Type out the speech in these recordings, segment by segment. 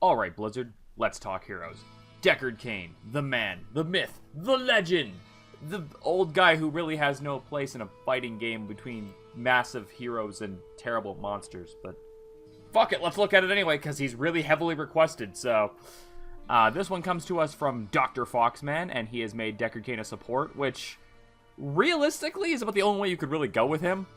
Alright, Blizzard, let's talk heroes. Deckard Cain, the man, the myth, the legend! The old guy who really has no place in a fighting game between massive heroes and terrible monsters, but fuck it, let's look at it anyway, because he's really heavily requested, so... this one comes to us from DoctorFoxman, and he has made Deckard Cain a support, which realistically is about the only way you could really go with him.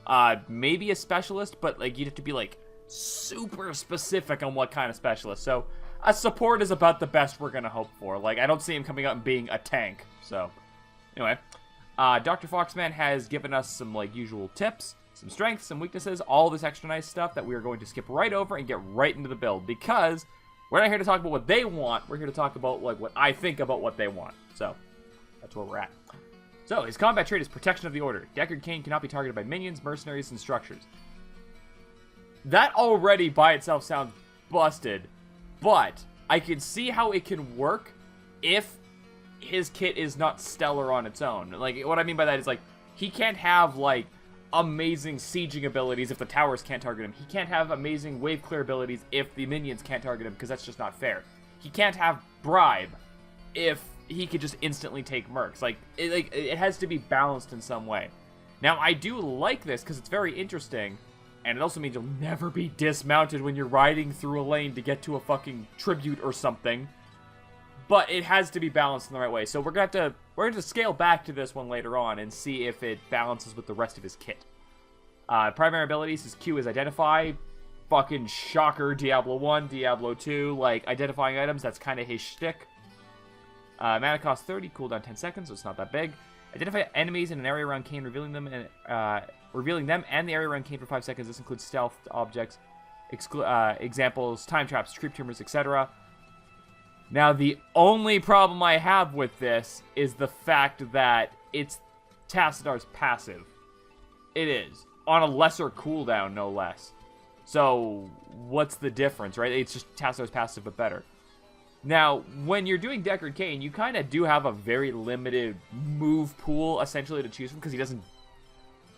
Maybe a specialist, but like you'd have to be like super specific on what kind of specialist. So a support is about the best we're gonna hope for. Like, I don't see him coming out and being a tank. So anyway, DoctorFoxman has given us some like usual tips, some strengths, some weaknesses, all this extra nice stuff that we are going to skip right over and get right into the build, because we're not here to talk about what they want. We're here to talk about like what I think about what they want. So that's where we're at. So his combat trait is Protection of the Order. Deckard Cain cannot be targeted by minions, mercenaries, and structures. That already by itself sounds busted, but I can see how it can work if his kit is not stellar on its own. Like, what I mean by that is, like, he can't have, like, amazing sieging abilities if the towers can't target him. He can't have amazing wave clear abilities if the minions can't target him, because that's just not fair. He can't have Bribe if he could just instantly take mercs. Like, it has to be balanced in some way. Now, I do like this because it's very interesting, and it also means you'll never be dismounted when you're riding through a lane to get to a fucking tribute or something. But it has to be balanced in the right way. So we're going to scale back to this one later on and see if it balances with the rest of his kit. Primary abilities, his Q is Identify. Fucking shocker, Diablo 1, Diablo 2. Like, identifying items, that's kind of his shtick. Mana cost 30, cooldown 10 seconds, so it's not that big. Identify enemies in an area around Cain, revealing them and the area around Cain for 5 seconds. This includes stealth objects, examples, time traps, creep tumors, etc. Now, the only problem I have with this is the fact that it's Tassadar's passive. It is. On a lesser cooldown, no less. So, what's the difference, right? It's just Tassadar's passive, but better. Now, when you're doing Deckard Cain, you kind of do have a very limited move pool, essentially, to choose from, because he doesn't...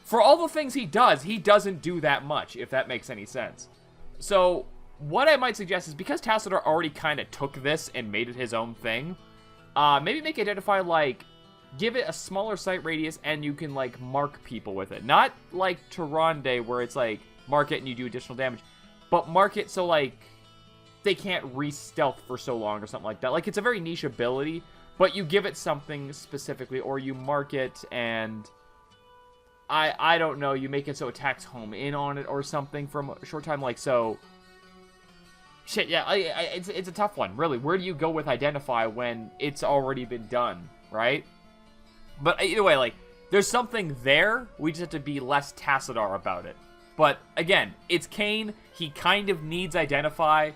For all the things he doesn't do that much, if that makes any sense. So, what I might suggest is, because Tassadar already kind of took this and made it his own thing, maybe make Identify, like, give it a smaller sight radius, and you can, like, mark people with it. Not like Tyrande, where it's, like, mark it and you do additional damage, but mark it so, like, they can't re-stealth for so long or something like that. Like, it's a very niche ability, but you give it something specifically, or you mark it and... I don't know, you make it so attacks home in on it or something for a short time, like, so... Shit, yeah, it's a tough one, really. Where do you go with Identify when it's already been done, right? But either way, like, there's something there, we just have to be less Tassadar about it. But, again, it's Cain, he kind of needs Identify,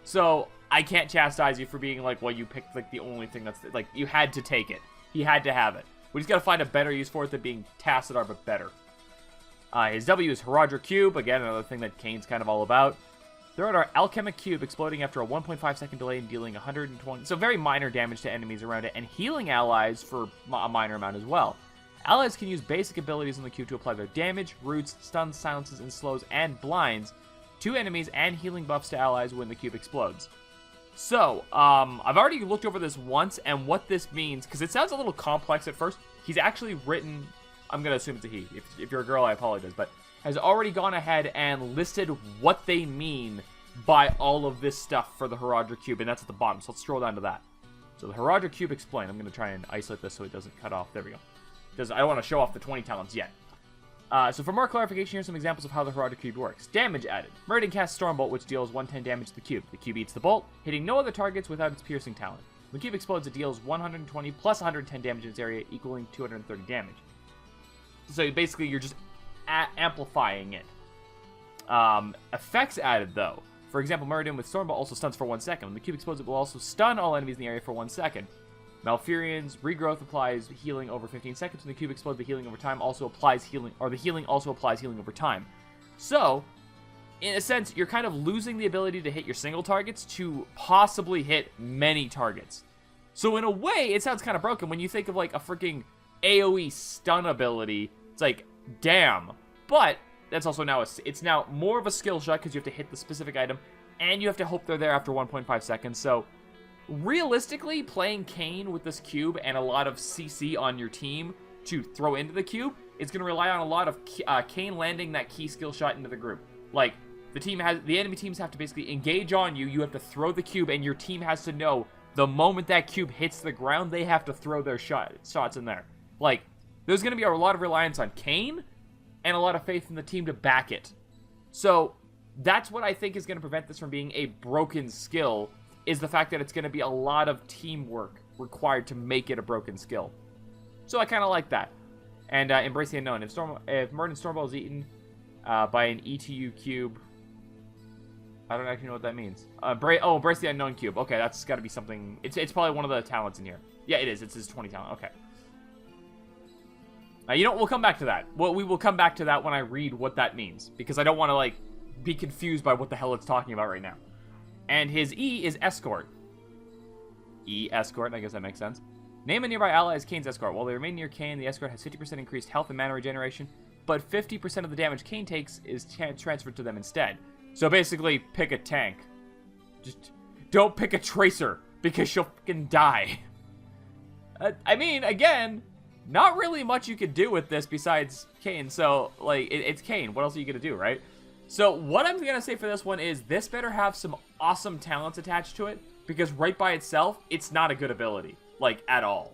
so I can't chastise you for being like, well, you picked, like, the only thing that's, like, you had to take it. He had to have it. We just gotta find a better use for it than being Tassadar, but better. His W is Herodra Cube, again, another thing that Cain's kind of all about. Throw out our Alchemic Cube, exploding after a 1.5 second delay and dealing 120, so very minor damage to enemies around it, and healing allies for a minor amount as well. Allies can use basic abilities on the cube to apply their damage, roots, stuns, silences, and slows, and blinds to enemies, and healing buffs to allies when the cube explodes. So, I've already looked over this once, and what this means, because it sounds a little complex at first, he's actually written, I'm going to assume it's a he, if you're a girl I apologize, but has already gone ahead and listed what they mean by all of this stuff for the Herodra Cube, and that's at the bottom, so let's scroll down to that. So the Herodra Cube explained, I'm going to try and isolate this so it doesn't cut off, there we go. Because I don't want to show off the 20 talents yet. So for more clarification, here's some examples of how the Herodra Cube works. Damage added. Meridian casts Stormbolt, which deals 110 damage to the cube. The cube eats the bolt, hitting no other targets without its piercing talent. When the cube explodes, it deals 120 plus 110 damage in its area, equaling 230 damage. So basically, you're just amplifying it. Effects added, though. For example, Meridian with Stormbolt also stuns for 1 second. When the cube explodes, it will also stun all enemies in the area for 1 second. Malfurion's Regrowth applies healing over 15 seconds. When the cube explodes, the healing over time also applies healing, or the healing also applies healing over time. So, in a sense, you're kind of losing the ability to hit your single targets to possibly hit many targets. So in a way, it sounds kind of broken when you think of like a freaking AoE stun ability. It's like, damn. But that's also now it's now more of a skill shot because you have to hit the specific item, and you have to hope they're there after 1.5 seconds. So realistically, playing Cain with this cube and a lot of CC on your team to throw into the cube is going to rely on a lot of Cain landing that key skill shot into the group. Like, the enemy teams have to basically engage on you. You have to throw the cube, and your team has to know the moment that cube hits the ground, they have to throw their shots in there. Like, there's going to be a lot of reliance on Cain and a lot of faith in the team to back it. So that's what I think is going to prevent this from being a broken skill, is the fact that it's going to be a lot of teamwork required to make it a broken skill. So I kind of like that. And Embrace the Unknown. If Murden Stormball is eaten by an ETU cube, I don't actually know what that means. Embrace the Unknown cube. Okay, that's got to be something. It's probably one of the talents in here. Yeah, it is. It's his 20 talent. Okay. You know, we'll come back to that. Well, we will come back to that when I read what that means, because I don't want to, like, be confused by what the hell it's talking about right now. And his E is Escort. E, Escort, I guess that makes sense. Name a nearby ally as Cain's Escort. While they remain near Cain, the Escort has 50% increased health and mana regeneration, but 50% of the damage Cain takes is transferred to them instead. So basically, pick a tank. Just don't pick a Tracer, because she'll fucking die. I mean, again, not really much you could do with this besides Cain. So, like, it's Cain. What else are you going to do, right? So, what I'm going to say for this one is this better have some awesome talents attached to it, because right by itself, it's not a good ability. Like, at all.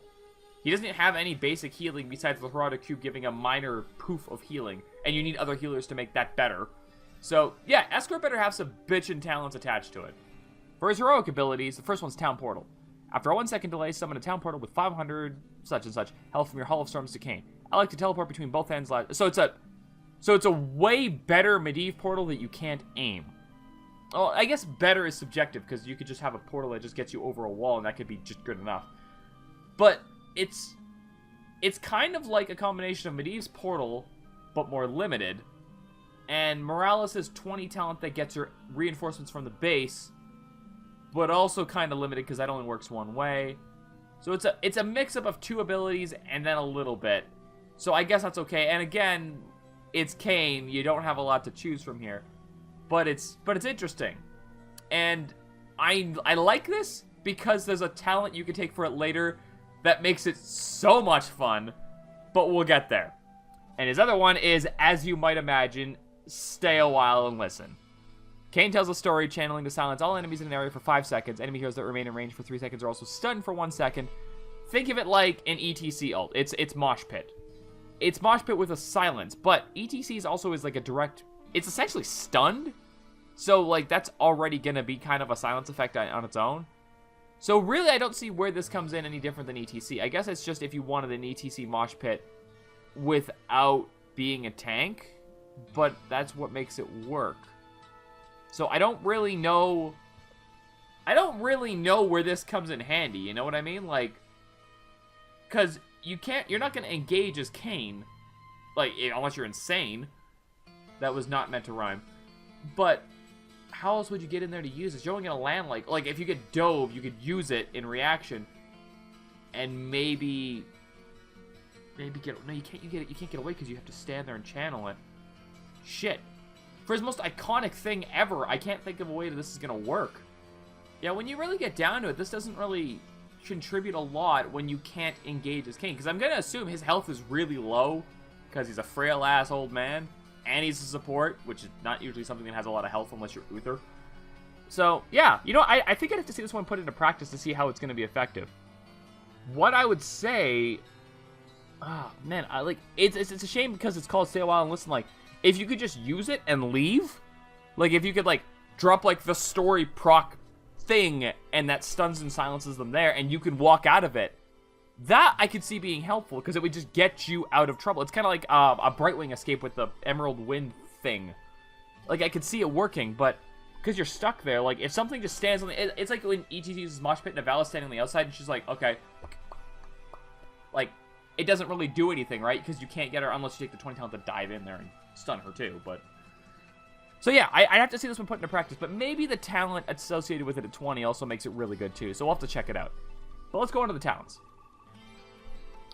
He doesn't have any basic healing besides the Harada Cube giving a minor poof of healing, and you need other healers to make that better. So, yeah, Escort better have some bitchin' talents attached to it. For his heroic abilities, the first one's Town Portal. After a 1-second delay, summon a Town Portal with 500 such and such health from your Hall of Storms to Cain. I like to teleport between both ends. So it's a way better Medivh portal that you can't aim. Well, I guess better is subjective, because you could just have a portal that just gets you over a wall, and that could be just good enough. But it's kind of like a combination of Medivh's portal, but more limited, and Morales' 20 talent that gets her reinforcements from the base, but also kind of limited because that only works one way. So it's a mix-up of two abilities and then a little bit. So I guess that's okay. And again, it's Cain. You don't have a lot to choose from here, but it's interesting. And I like this because there's a talent you can take for it later that makes it so much fun, but we'll get there. And his other one is, as you might imagine, Stay a While and Listen. Cain tells a story, channeling to silence all enemies in an area for 5 seconds. Enemy heroes that remain in range for 3 seconds are also stunned for 1 second. Think of it like an ETC ult. It's Mosh Pit. It's Mosh Pit with a silence, but ETC is also like a direct... It's essentially stunned, so like that's already going to be kind of a silence effect on its own. So really, I don't see where this comes in any different than ETC. I guess it's just if you wanted an ETC Mosh Pit without being a tank, but that's what makes it work. So I don't really know where this comes in handy, you know what I mean? Like, because you're not going to engage as Cain, like, unless you're insane. That was not meant to rhyme. But how else would you get in there to use this? You're only going to land like if you get dove, you could use it in reaction, and maybe get, no, you can't get away because you have to stand there and channel it. Shit. For his most iconic thing ever, I can't think of a way that this is going to work. Yeah, when you really get down to it, this doesn't really contribute a lot when you can't engage as Cain. Because I'm going to assume his health is really low, because he's a frail-ass old man, and he's a support, which is not usually something that has a lot of health unless you're Uther. So, yeah, you know, I think I'd have to see this one put into practice to see how it's going to be effective. What I would say... Oh, man, it's a shame because it's called Stay a While and Listen, like, if you could just use it and leave, like, if you could, like, drop, like, the story proc thing, and that stuns and silences them there, and you can walk out of it, that I could see being helpful, because it would just get you out of trouble. It's kind of like a Brightwing escape with the Emerald Wind thing. Like, I could see it working, but because you're stuck there, like, if something just stands on the... It's like when ETC uses Mosh Pit and Navala standing on the outside, and she's like, okay. Like, it doesn't really do anything, right? Because you can't get her unless you take the 20 talent to dive in there and stun her too, but... So yeah, I'd have to see this one put into practice, but maybe the talent associated with it at 20 also makes it really good too, so we'll have to check it out. But let's go on to the talents.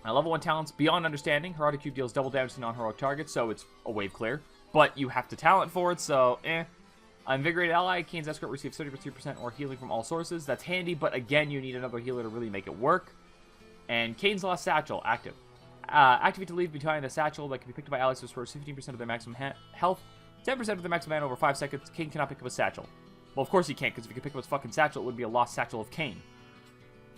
Level 1 talents, Beyond Understanding. Harada Cube deals double damage to non-heroic targets, so it's a wave clear. But you have to talent for it, so Invigorated ally, Kane's escort receives 33% more healing from all sources. That's handy, but again, you need another healer to really make it work. And Kane's Lost Satchel, active. Activate to leave behind a satchel that can be picked up by allies to restore 15% of their maximum health, 10% of their maximum mana over 5 seconds. Kane cannot pick up a satchel. Well, of course he can't, because if he could pick up his fucking satchel, it would be a lost satchel of Kane.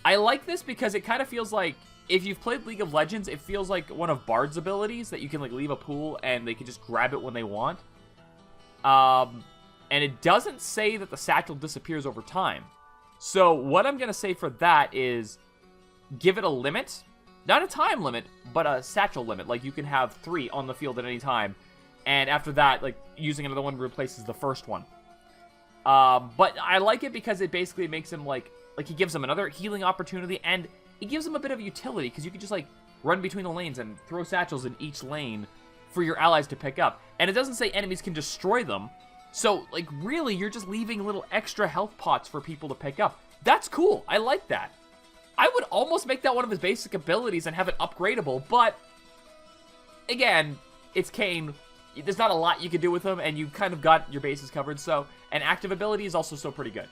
I like this because it kind of feels like, if you've played League of Legends, it feels like one of Bard's abilities, that you can like leave a pool and they can just grab it when they want. And it doesn't say that the satchel disappears over time. So what I'm going to say for that is give it a limit. Not a time limit, but a satchel limit. Like, you can have 3 on the field at any time. And after that, like, using another one replaces the first one. But I like it because it basically makes him, like it gives him another healing opportunity. And it gives him a bit of utility, because you can just, like, run between the lanes and throw satchels in each lane for your allies to pick up. And it doesn't say enemies can destroy them. So, like, really, you're just leaving little extra health pots for people to pick up. That's cool. I like that. I would almost make that one of his basic abilities and have it upgradable, but, again, it's Kane. There's not a lot you can do with him, and you kind of got your bases covered, so, an active ability is also still pretty good.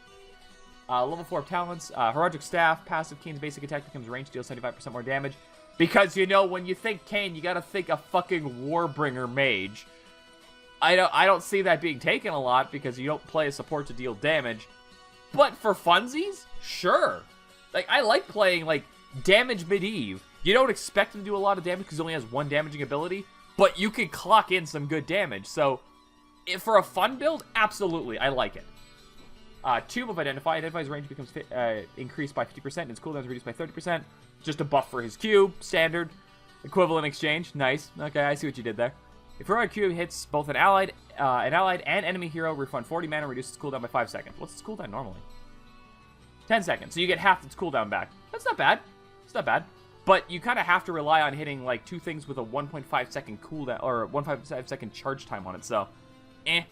Level 4 of talents, Heraldic Staff, passive. Kane's basic attack becomes ranged, deals 75% more damage. Because, you know, when you think Kane, you gotta think a fucking Warbringer mage. I don't see that being taken a lot, because you don't play a support to deal damage. But for funsies, sure. Like, I like playing, like, damage mid-Eve. You don't expect him to do a lot of damage because he only has 1 damaging ability, but you can clock in some good damage. So, for a fun build, absolutely, I like it. Tomb of Identify. Identify's range becomes increased by 50%, and its cooldown is reduced by 30%. Just a buff for his Q, standard. Equivalent exchange, nice. Okay, I see what you did there. If heroic Q hits both an allied and enemy hero, refund 40 mana, reduces its cooldown by 5 seconds. What's its cooldown normally? 10 seconds, so you get half its cooldown back. That's not bad. It's not bad. But you kind of have to rely on hitting, like, 2 things with a 1.5 second cooldown, or 1.5 second charge time on it, so, I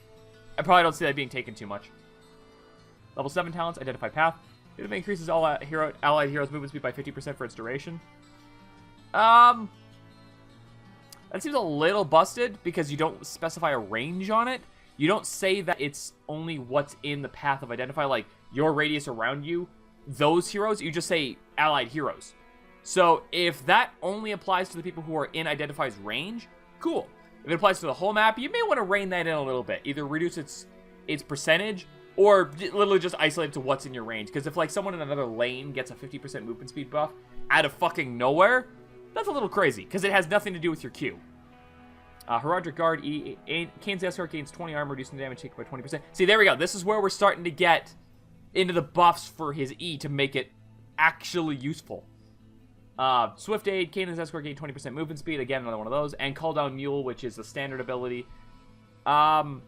probably don't see that being taken too much. Level 7 talents, Identify Path. It increases all allied heroes' movement speed by 50% for its duration. That seems a little busted, because you don't specify a range on it. You don't say that it's only what's in the path of Identify, like your radius around you, those heroes. You just say allied heroes. So if that only applies to the people who are in Identify's range, cool. If it applies to the whole map, you may want to rein that in a little bit. Either reduce its percentage, or literally just isolate it to what's in your range. Because if, like, someone in another lane gets a 50% movement speed buff out of fucking nowhere, that's a little crazy, because it has nothing to do with your Q. Heraldic Guard, Kane's escort gains 20 armor, reducing damage taken by 20%. See, there we go. This is where we're starting to get into the buffs for his E to make it actually useful. Swift Aid, Kane's escort gain 20% movement speed. Again, another one of those. And Call Down Mule, which is a standard ability. I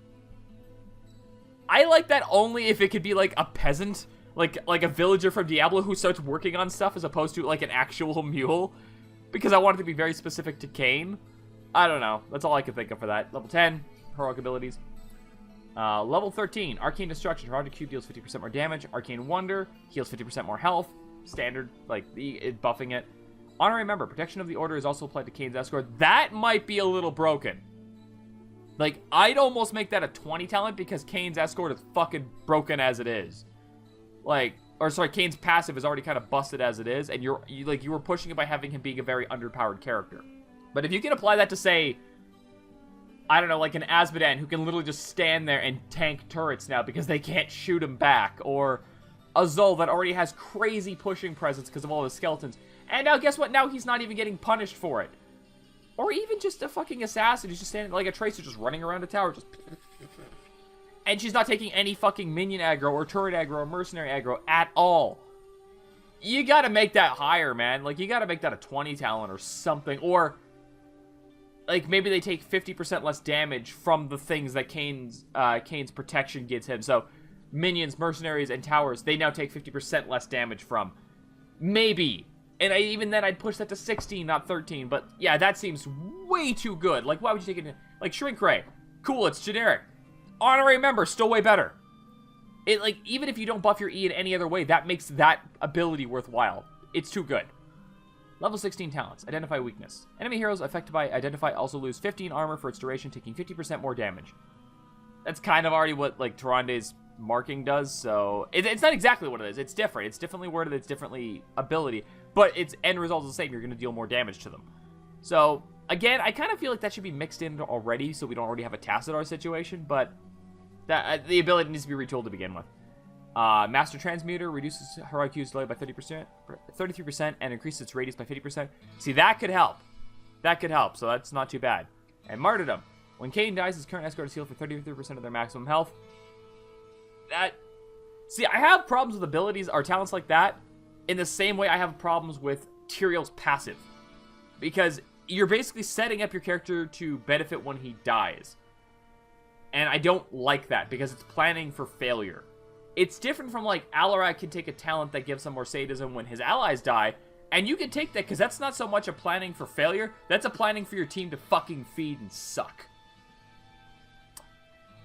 like that only if it could be, like, a peasant. Like a villager from Diablo who starts working on stuff as opposed to, like, an actual mule. Because I want it to be very specific to Kane. I don't know. That's all I can think of for that. Level 10, heroic abilities. Level 13, Arcane Destruction. Heraldic Cube deals 50% more damage. Arcane Wonder heals 50% more health. Standard, like, buffing it. Honorary Member. Protection of the Order is also applied to Kane's escort. That might be a little broken. Like, I'd almost make that a 20 talent because Kane's escort is fucking broken as it is. Like, or sorry, Kane's passive is already kind of busted as it is, and you were pushing it by having him being a very underpowered character. But if you can apply that to, say, I don't know, like an Azmodan who can literally just stand there and tank turrets now because they can't shoot him back, or a Zol that already has crazy pushing presence because of all the skeletons, and now guess what? Now he's not even getting punished for it. Or even just a fucking assassin who's just standing like a Tracer just running around a tower, just... And she's not taking any fucking minion aggro or turret aggro or mercenary aggro at all. You gotta make that higher, man. Like, you gotta make that a 20 talent or something. Or, like, maybe they take 50% less damage from the things that Kane's protection gets him. So, minions, mercenaries, and towers, they now take 50% less damage from. Maybe. And even then, I'd push that to 16, not 13. But, yeah, that seems way too good. Like, why would you take it? Like, Shrink Ray. Cool, it's generic. Honorary Member, still way better. It, like, even if you don't buff your E in any other way, that makes that ability worthwhile. It's too good. Level 16 talents. Identify Weakness. Enemy heroes affected by Identify also lose 15 armor for its duration, taking 50% more damage. That's kind of already what, like, Tyrande's marking does, so... It's not exactly what it is. It's different. It's differently worded. It's differently ability. But its end result is the same. You're going to deal more damage to them. So, again, I kind of feel like that should be mixed in already, so we don't already have a Tassadar situation, but the ability needs to be retooled to begin with. Master Transmuter reduces heroic Q's delay by 33%, and increases its radius by 50%. See, that could help. That could help, so that's not too bad. And Martyrdom. When Cain dies, his current escort is healed for 33% of their maximum health. See, I have problems with abilities or talents like that in the same way I have problems with Tyrael's passive. Because you're basically setting up your character to benefit when he dies. And I don't like that, because it's planning for failure. It's different from, like, Alarak can take a talent that gives him more sadism when his allies die, and you can take that, because that's not so much a planning for failure, that's a planning for your team to fucking feed and suck.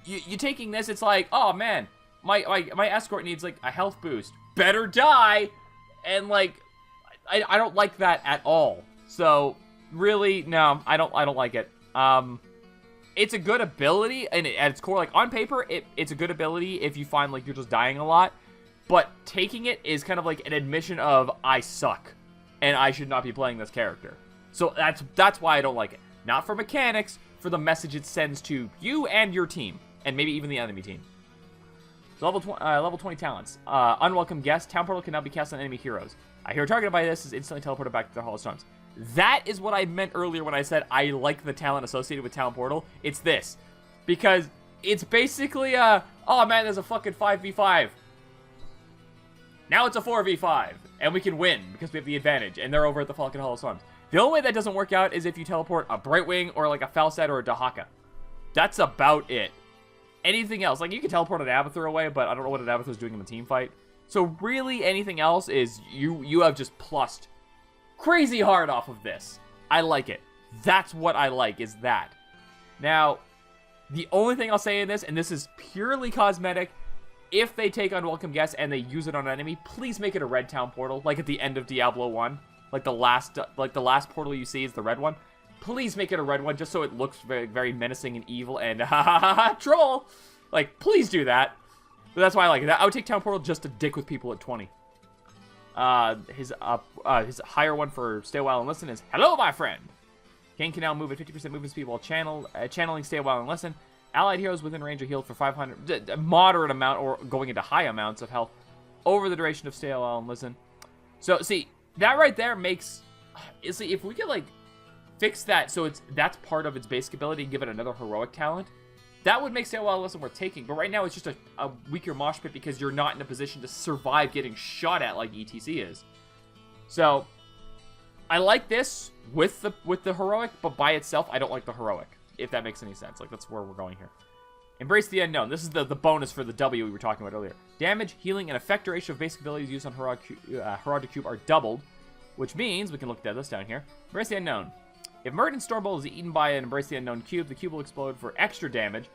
You taking this, it's like, oh man, my escort needs, like, a health boost. Better die! And, like, I don't like that at all. So, really, no, I don't like it. It's a good ability, and at its core, like, on paper, it's a good ability if you find, like, you're just dying a lot. But taking it is kind of like an admission of, I suck, and I should not be playing this character. So that's why I don't like it. Not for mechanics, for the message it sends to you and your team, and maybe even the enemy team. So level 20 talents. Unwelcome guest. Town portal can now be cast on enemy heroes. A hero targeted by this is instantly teleported back to their Hall of Storms. That is what I meant earlier when I said I like the talent associated with Town Portal. It's this. Because it's basically oh man, there's a fucking 5v5. Now it's a 4v5. And we can win because we have the advantage. And they're over at the Falcon Hall of Storms. The only way that doesn't work out is if you teleport a Brightwing or like a Falstad or a Dahaka. That's about it. Anything else, like you can teleport an Abathur away, but I don't know what an Abathur's doing in the team fight. So really anything else is you have just plussed crazy hard off of this. I like it. That's what I like, is that. Now, the only thing I'll say in this, and this is purely cosmetic, if they take Unwelcome Guests and they use it on an enemy, please make it a red town portal, like at the end of Diablo 1. Like the last portal you see is the red one. Please make it a red one, just so it looks very, very menacing and evil and troll. Like, please do that. But that's why I like it. I would take town portal just to dick with people at 20. His higher one for Stay a While and Listen is, hello, my friend! Cain can now move at 50% movement speed while channeling Stay a While and Listen. Allied heroes within range are healed for 500, a moderate amount, or going into high amounts of health over the duration of Stay a While and Listen. So, see, that right there makes... See, if we could, like, fix that so that's part of its basic ability and give it another heroic talent, that would make Stay a While and Listen worth taking. But right now, it's just a weaker mosh pit because you're not in a position to survive getting shot at like ETC is. So, I like this with the heroic, but by itself, I don't like the heroic, if that makes any sense. Like, that's where we're going here. Embrace the Unknown. This is the bonus for the W we were talking about earlier. Damage, healing, and effect duration of basic abilities used on Heraldic Cube are doubled, which means, we can look at this down here. Embrace the Unknown. If Murden Stormbolt is eaten by an Embrace the Unknown cube, the cube will explode for extra damage,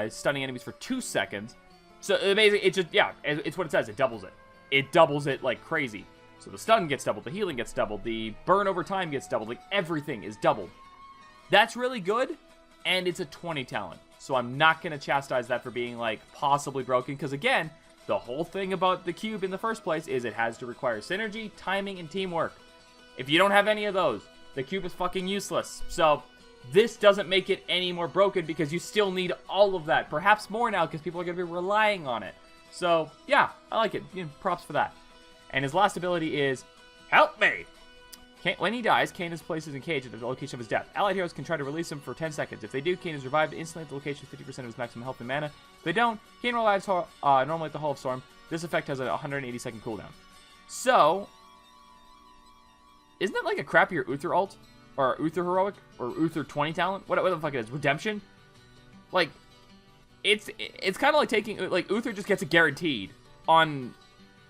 stunning enemies for 2 seconds. So basically, it's just, yeah, it's what it says. It doubles it. It doubles it like crazy. So the stun gets doubled, the healing gets doubled, the burn over time gets doubled, like everything is doubled. That's really good, and it's a 20 talent. So I'm not going to chastise that for being, like, possibly broken, because again, the whole thing about the cube in the first place is it has to require synergy, timing, and teamwork. If you don't have any of those, the cube is fucking useless. So this doesn't make it any more broken because you still need all of that. Perhaps more now because people are going to be relying on it. So yeah, I like it. You know, props for that. And his last ability is, help me! When he dies, Cain is placed in a cage at the location of his death. Allied heroes can try to release him for 10 seconds. If they do, Cain is revived instantly at the location of 50% of his maximum health and mana. If they don't, Cain revives normally at the Hall of Storm. This effect has a 180-second cooldown. So, isn't that like a crappier Uther ult? Or Uther heroic? Or Uther 20 talent? What the fuck it is? Redemption? Like, it's kind of like taking, like, Uther just gets it guaranteed on,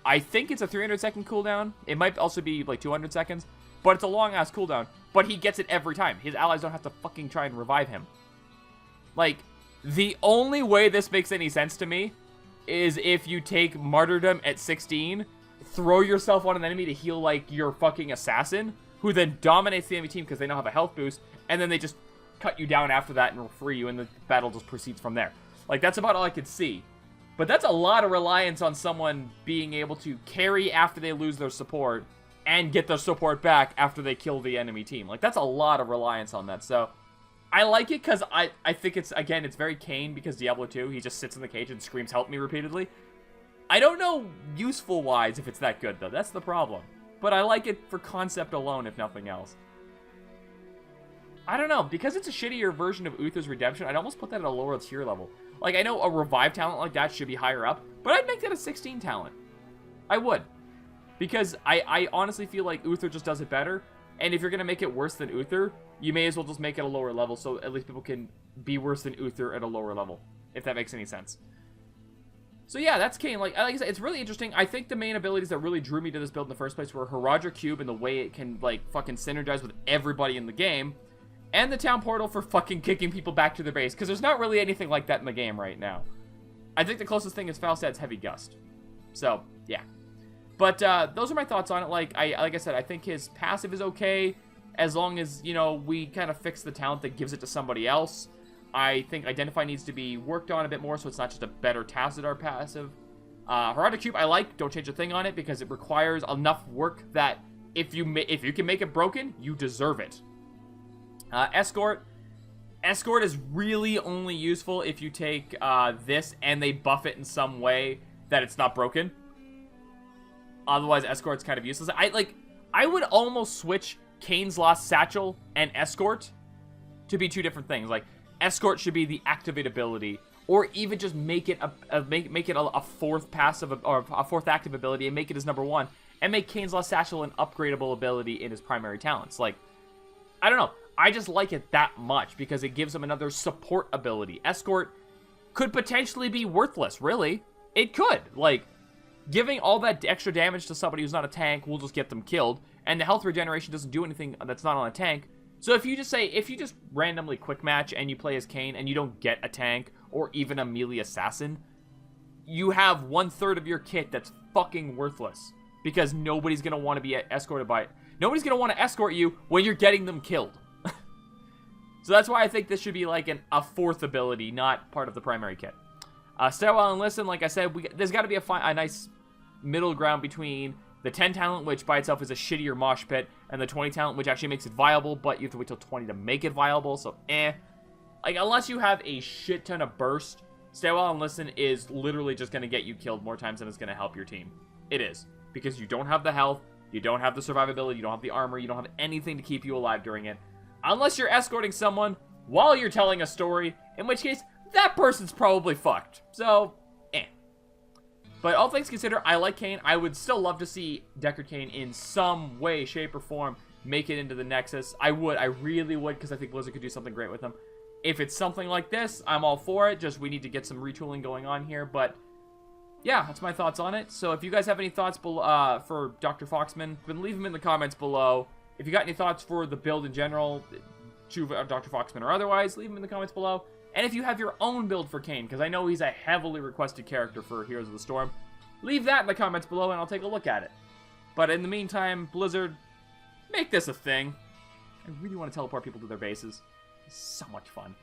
I think it's a 300-second cooldown. It might also be like 200 seconds. But it's a long-ass cooldown. But he gets it every time. His allies don't have to fucking try and revive him. Like, the only way this makes any sense to me is if you take Martyrdom at 16, throw yourself on an enemy to heal, like, your fucking assassin, who then dominates the enemy team because they now have a health boost, and then they just cut you down after that and free you, and the battle just proceeds from there. Like, that's about all I could see. But that's a lot of reliance on someone being able to carry after they lose their support and get their support back after they kill the enemy team. Like, that's a lot of reliance on that. So, I like it because I think it's, again, it's very Cain because Diablo 2, he just sits in the cage and screams, "Help me," repeatedly. I don't know useful-wise if it's that good, though. That's the problem. But I like it for concept alone, if nothing else. I don't know. Because it's a shittier version of Uther's Redemption, I'd almost put that at a lower tier level. Like, I know a revive talent like that should be higher up, but I'd make that a 16 talent. I would. Because I honestly feel like Uther just does it better. And if you're going to make it worse than Uther, you may as well just make it a lower level so at least people can be worse than Uther at a lower level. If that makes any sense. So yeah, that's Cain. Like I said, it's really interesting. I think the main abilities that really drew me to this build in the first place were Haradra Cube and the way it can, like, fucking synergize with everybody in the game. And the Town Portal for fucking kicking people back to their base. Because there's not really anything like that in the game right now. I think the closest thing is Falstad's Heavy Gust. So, yeah. But those are my thoughts on it. Like I said, I think his passive is okay. As long as, you know, we kind of fix the talent that gives it to somebody else. I think Identify needs to be worked on a bit more, so it's not just a better Tacitar passive. Haradra Cube, I like. Don't change a thing on it, because it requires enough work that if you can make it broken, you deserve it. Escort. Escort is really only useful if you take this and they buff it in some way that it's not broken. Otherwise, Escort's kind of useless. I would almost switch Cain's Lost Satchel and Escort to be two different things. Like, Escort should be the activate ability, or even just make it a fourth passive or a fourth active ability and make it his number one, and make Cain's Lost Satchel an upgradable ability in his primary talents. Like, I don't know. I just like it that much because it gives him another support ability. Escort could potentially be worthless, really. It could. Like, giving all that extra damage to somebody who's not a tank will just get them killed, and the health regeneration doesn't do anything that's not on a tank. So if you just randomly quick match and you play as Cain and you don't get a tank or even a melee assassin, you have 1/3 of your kit that's fucking worthless because nobody's gonna want to be escorted by it. Nobody's gonna want to escort you when you're getting them killed. So that's why I think this should be like a fourth ability, not part of the primary kit. Stay a while and listen. Like I said, there's got to be a nice middle ground between the 10 talent, which by itself is a shittier mosh pit, and the 20 talent, which actually makes it viable, but you have to wait till 20 to make it viable, so Like, unless you have a shit ton of burst, Stay a while and listen is literally just going to get you killed more times than it's going to help your team. It is. Because you don't have the health, you don't have the survivability, you don't have the armor, you don't have anything to keep you alive during it. Unless you're escorting someone while you're telling a story, in which case, that person's probably fucked. So, But all things considered, I like Cain. I would still love to see Deckard Cain in some way, shape, or form make it into the Nexus. I really would, because I think Blizzard could do something great with him. If it's something like this, I'm all for it. Just we need to get some retooling going on here. But yeah, that's my thoughts on it. So if you guys have any thoughts for Dr. Foxman, then leave them in the comments below. If you got any thoughts for the build in general, to Dr. Foxman or otherwise, leave them in the comments below. And if you have your own build for Cain, because I know he's a heavily requested character for Heroes of the Storm, leave that in the comments below and I'll take a look at it. But in the meantime, Blizzard, make this a thing. I really want to teleport people to their bases. It's so much fun.